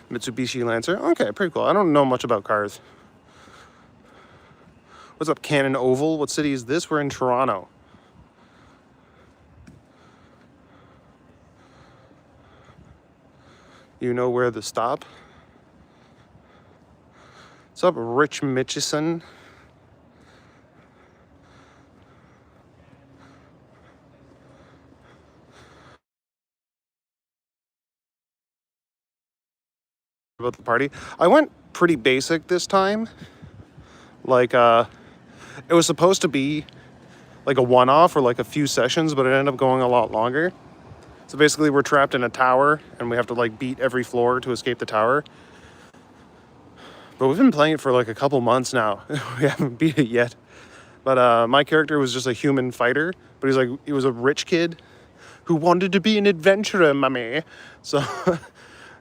Mitsubishi Lancer. Okay, pretty cool. I don't know much about cars. What's up, Cannon Oval? What city is this? We're in Toronto. You know where to stop? What's up, Rich Mitchison? About the party. I went pretty basic this time. Like, it was supposed to be like a one-off or like a few sessions, but it ended up going a lot longer. So basically we're trapped in a tower and we have to like beat every floor to escape the tower. But we've been playing it for like a couple months now. We haven't beat it yet. But my character was just a human fighter, but he was a rich kid who wanted to be an adventurer, mummy. So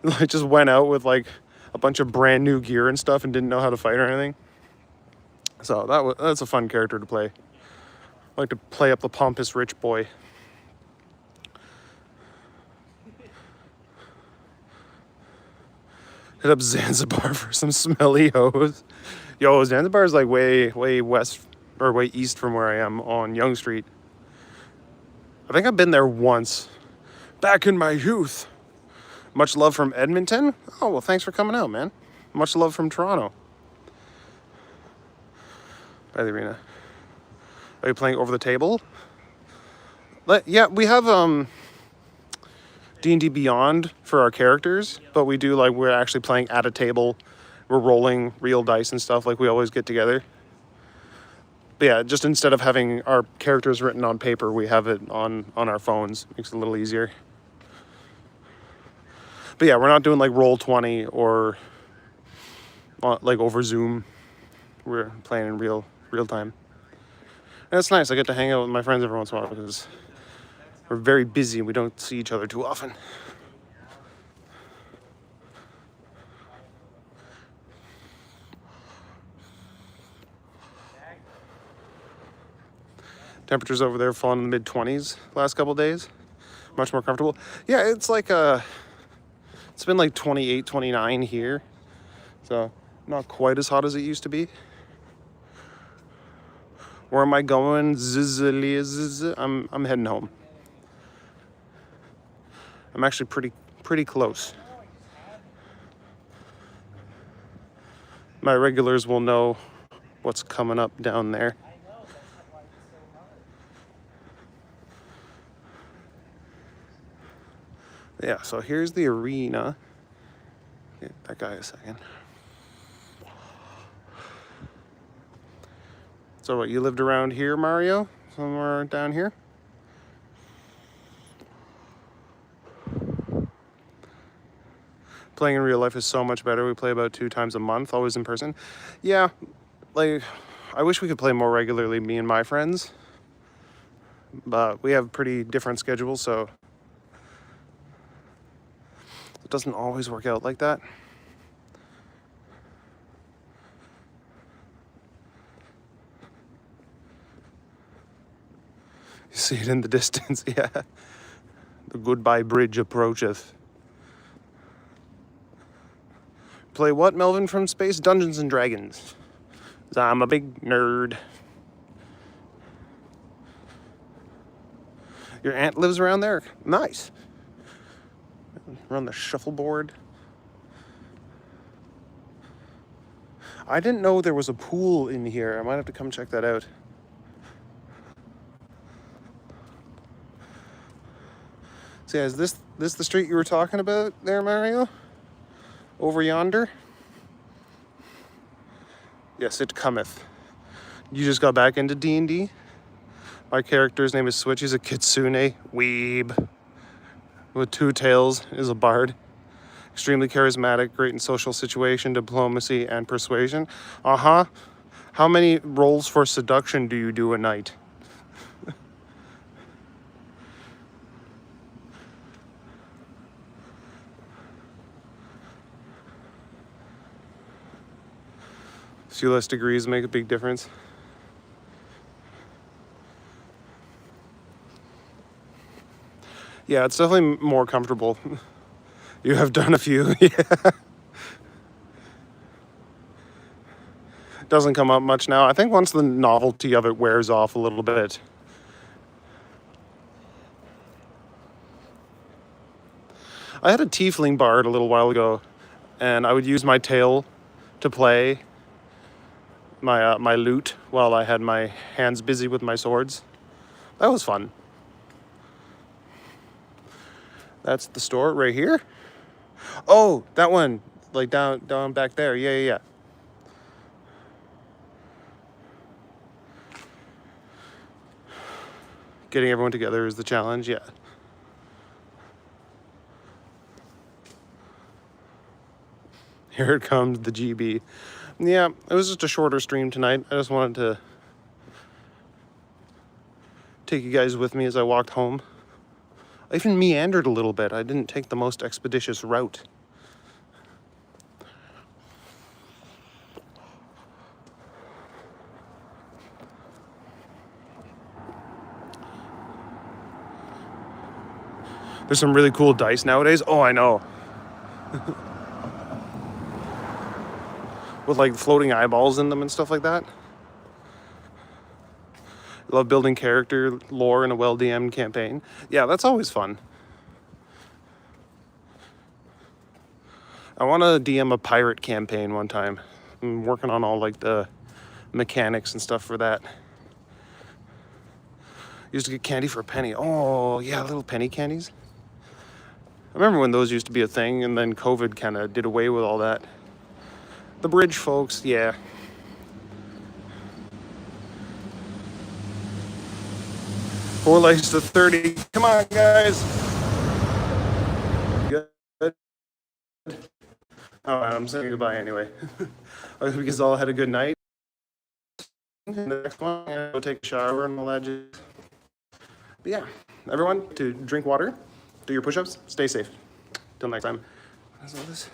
I just went out with like a bunch of brand new gear and stuff and didn't know how to fight or anything. So that's a fun character to play. I like to play up the pompous rich boy. Hit up Zanzibar for some smelly hoes. Yo, Zanzibar is like way west or way east from where I am on Yonge Street. I think I've been there once. Back in my youth. Much love from Edmonton. Oh, well, thanks for coming out, man. Much love from Toronto. By the arena. Are you playing over the table? Yeah, we have D&D Beyond for our characters, but we do like we're actually playing at a table. We're rolling real dice and stuff like we always get together. But yeah, just instead of having our characters written on paper, we have it on our phones. Makes it a little easier. But yeah, we're not doing like Roll20 or like over Zoom. We're playing in real time. And it's nice. I get to hang out with my friends every once in a while because we're very busy and we don't see each other too often. Temperatures over there falling in the mid-20s last couple days. Much more comfortable. Yeah, it's like it's been like 28, 29 here. So not quite as hot as it used to be. Where am I going? I'm heading home. I'm actually pretty close. My regulars will know what's coming up down there. Yeah, so here's the arena. Get that guy a second. So what, you lived around here, Mario? Somewhere down here? Playing in real life is so much better. We play about 2 times a month, always in person. Yeah, like, I wish we could play more regularly, me and my friends. But we have pretty different schedules, so it doesn't always work out like that. You see it in the distance, yeah. The goodbye bridge approacheth. Play what, Melvin from Space? Dungeons and Dragons. 'Cause I'm a big nerd. Your aunt lives around there? Nice. Run the shuffleboard. I didn't know there was a pool in here. I might have to come check that out. So yeah, is this the street you were talking about there, Mario? Over yonder? Yes, it cometh. You just got back into D&D? My character's name is Switch. He's a kitsune weeb with two tails, is a bard. Extremely charismatic, great in social situation, diplomacy, and persuasion. Uh-huh. How many rolls for seduction do you do a night? Few less degrees make a big difference. Yeah, it's definitely more comfortable. You have done a few, yeah. Doesn't come up much now. I think once the novelty of it wears off a little bit. I had a tiefling bard a little while ago, and I would use my tail to play my lute while I had my hands busy with my swords. That was fun. That's the store right here. Oh, that one, like down back there. Yeah. Getting everyone together is the challenge. Yeah. Here it comes, the GB. Yeah, it was just a shorter stream tonight. I just wanted to take you guys with me as I walked home. I even meandered a little bit. I didn't take the most expeditious route. There's some really cool dice nowadays. Oh, I know. With like floating eyeballs in them and stuff like that. I love building character lore in a well-DM'd campaign. Yeah, that's always fun. I want to DM a pirate campaign one time. I'm working on all like the mechanics and stuff for that. Used to get candy for a penny. Oh, yeah, little penny candies. I remember when those used to be a thing, and then COVID kind of did away with all that. The bridge, folks, yeah. Four legs to 30. Come on, guys. Good. Oh, I'm saying goodbye anyway. I hope you guys all had a good night. And the next one, I'm gonna go take a shower and all that. But yeah, everyone, to drink water, do your push-ups, stay safe. Till next time. That's all this.